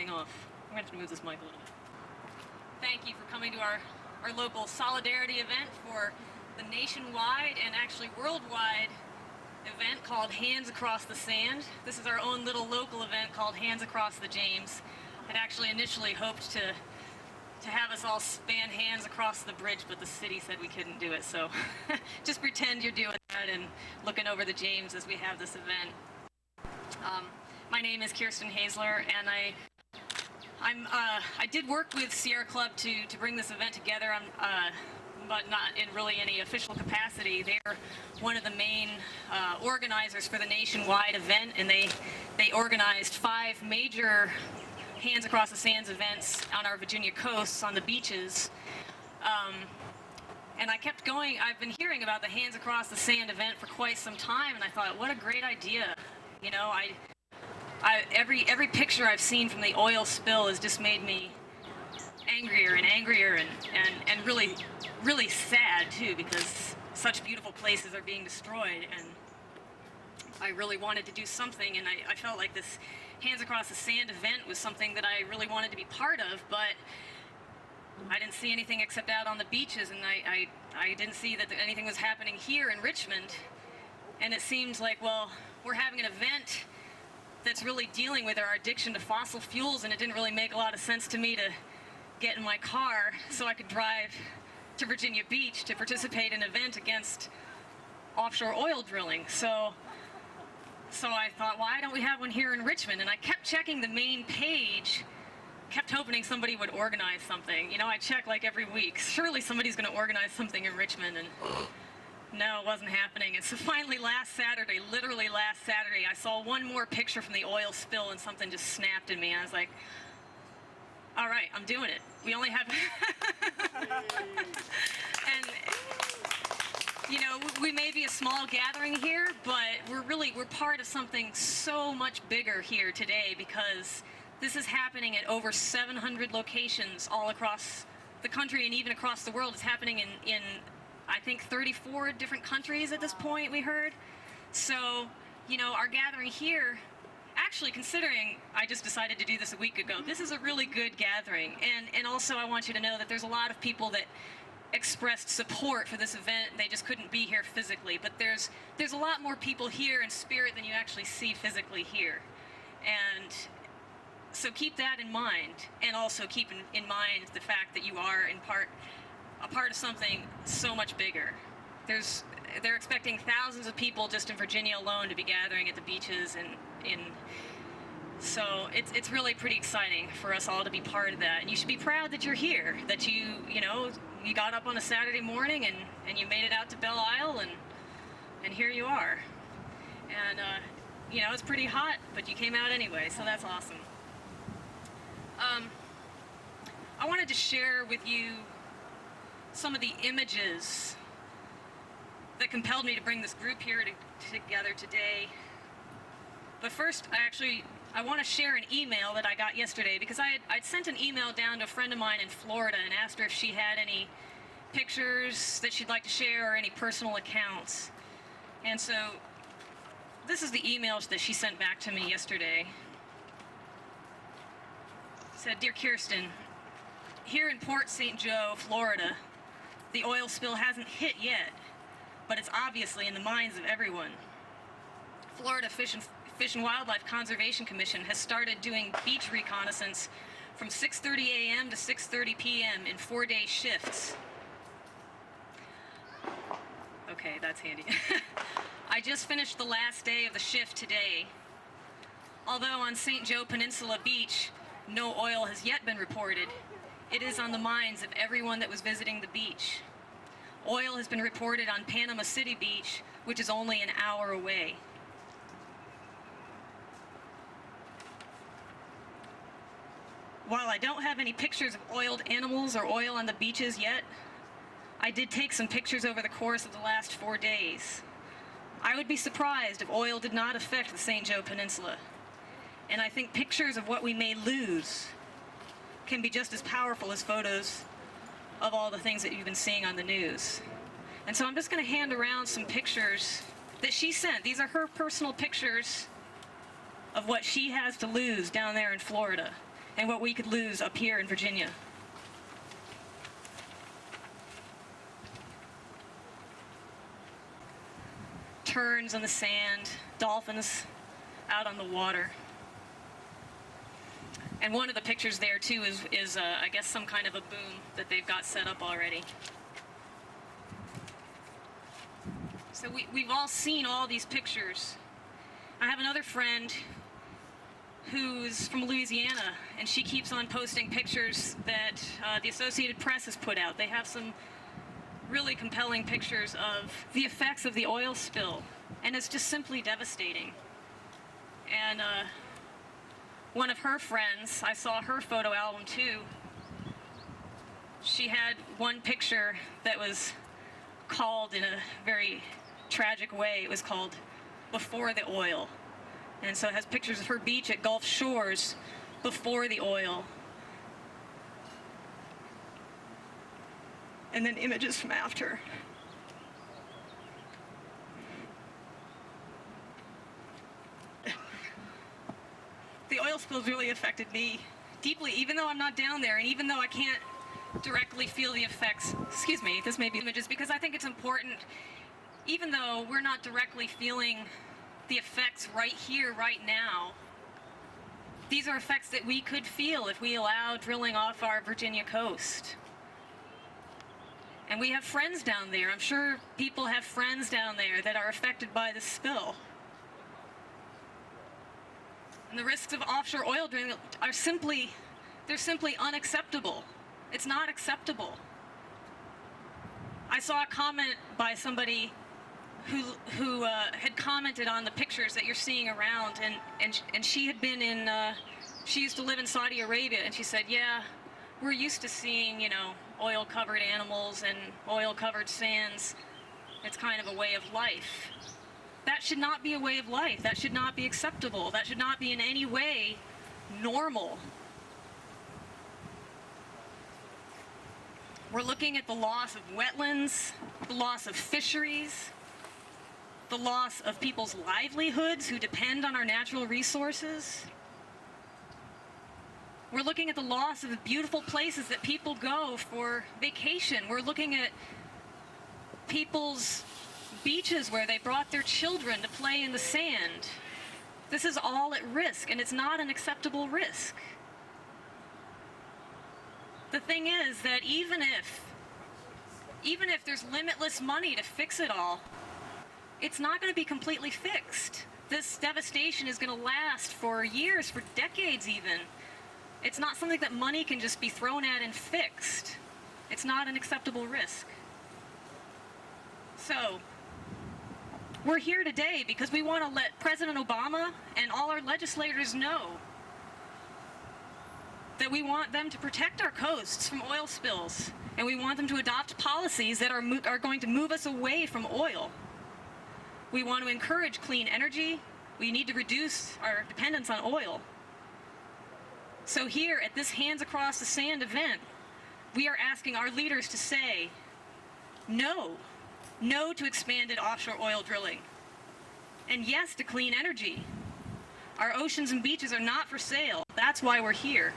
starting off. I'm going to have to move this mic a little bit. Thank you for coming to our local solidarity event for the nationwide and actually worldwide event called Hands Across the Sand. This is our own little local event called Hands Across the James. I'd actually initially hoped to have us all span hands across the bridge, but the city said we couldn't do it, so just pretend you're doing that and looking over the James as we have this event. My name is Kirsten Hazler, and I did work with Sierra Club to bring this event together, but not in really any official capacity. They're one of the main organizers for the nationwide event, and they organized 5 major Hands Across the Sands events on our Virginia coasts, on the beaches. And I kept going. I've been hearing about the Hands Across the Sand event for quite some time, and I thought, what a great idea. You know, every picture I've seen from the oil spill has just made me angrier and angrier and really, really sad too, because such beautiful places are being destroyed, and I really wanted to do something, and I felt like this Hands Across the Sand event was something that I really wanted to be part of, but I didn't see anything except out on the beaches, and I didn't see that anything was happening here in Richmond. And it seemed like, well, we're having an event that's really dealing with our addiction to fossil fuels, and it didn't really make a lot of sense to me to get in my car so I could drive to Virginia Beach to participate in an event against offshore oil drilling. So I thought, why don't we have one here in Richmond? And I kept checking the main page, kept hoping somebody would organize something. You know, I check like every week. Surely somebody's going to organize something in Richmond, and no, it wasn't happening. And so finally last Saturday, literally last Saturday, I saw one more picture from the oil spill, and something just snapped in me. I was like, all right, I'm doing it. We only have... And... you know, we may be a small gathering here, but we're part of something so much bigger here today, because this is happening at over 700 locations all across the country and even across the world. It's happening in I think 34 different countries at this point, we heard. So, you know, our gathering here, actually, considering I just decided to do this a week ago, this is a really good gathering. And also I want you to know that there's a lot of people that expressed support for this event. They just couldn't be here physically, but there's a lot more people here in spirit than you actually see physically here. And so keep that in mind, and also keep in mind the fact that you are a part of something so much bigger. They're expecting thousands of people just in Virginia alone to be gathering at the beaches, and so it's really pretty exciting for us all to be part of that. And you should be proud that you're here, that you got up on a Saturday morning and you made it out to Belle Isle, and here you are. And you know, it's pretty hot, but you came out anyway, so that's awesome. I wanted to share with you some of the images that compelled me to bring this group here together today. But first, I want to share an email that I got yesterday, because I'd sent an email down to a friend of mine in Florida and asked her if she had any pictures that she'd like to share or any personal accounts. And so this is the emails that she sent back to me yesterday. It said, "Dear Kirsten, here in Port St. Joe, Florida, the oil spill hasn't hit yet, but it's obviously in the minds of everyone. Florida Fish and Wildlife Conservation Commission has started doing beach reconnaissance from 6:30 a.m. to 6:30 p.m. in 4-day shifts." Okay, that's handy. "I just finished the last day of the shift today. Although on St. Joe Peninsula Beach, no oil has yet been reported, it is on the minds of everyone that was visiting the beach. Oil has been reported on Panama City Beach, which is only an hour away. While I don't have any pictures of oiled animals or oil on the beaches yet, I did take some pictures over the course of the last 4 days. I would be surprised if oil did not affect the St. Joe Peninsula. And I think pictures of what we may lose can be just as powerful as photos of all the things that you've been seeing on the news." And so I'm just going to hand around some pictures that she sent. These are her personal pictures of what she has to lose down there in Florida. and what we could lose up here in Virginia. Terns on the sand, dolphins out on the water. And one of the pictures there too is I guess some kind of a boom that they've got set up already. So we've all seen all these pictures. I have another friend who's from Louisiana, and she keeps on posting pictures that the Associated Press has put out. They have some really compelling pictures of the effects of the oil spill, and it's just simply devastating. And one of her friends, I saw her photo album too. She had one picture that was called in a very tragic way. It was called Before the Oil. And so it has pictures of her beach at Gulf Shores before the oil. And then images from after. The oil spills really affected me deeply, even though I'm not down there, and even though I can't directly feel the effects. Excuse me, this may be images, because I think it's important, even though we're not directly feeling the effects right here, right now, these are effects that we could feel if we allow drilling off our Virginia coast. And we have friends down there. I'm sure people have friends down there that are affected by this spill. And the risks of offshore oil drilling are simply unacceptable. It's not acceptable. I saw a comment by somebody who had commented on the pictures that you're seeing around, and she had been in, she used to live in Saudi Arabia, and she said, yeah, we're used to seeing, oil-covered animals and oil-covered sands. It's kind of a way of life. That should not be a way of life. That should not be acceptable. That should not be in any way normal. We're looking at the loss of wetlands, the loss of fisheries, the loss of people's livelihoods who depend on our natural resources. We're looking at the loss of the beautiful places that people go for vacation. We're looking at people's beaches where they brought their children to play in the sand. This is all at risk, and it's not an acceptable risk. The thing is that even if there's limitless money to fix it all, it's not going to be completely fixed. This devastation is going to last for years, for decades even. It's not something that money can just be thrown at and fixed. It's not an acceptable risk. So, we're here today because we want to let President Obama and all our legislators know that we want them to protect our coasts from oil spills, and we want them to adopt policies that are going to move us away from oil. We want to encourage clean energy. We need to reduce our dependence on oil. So here at this Hands Across the Sand event, we are asking our leaders to say no to expanded offshore oil drilling, and yes to clean energy. Our oceans and beaches are not for sale. That's why we're here.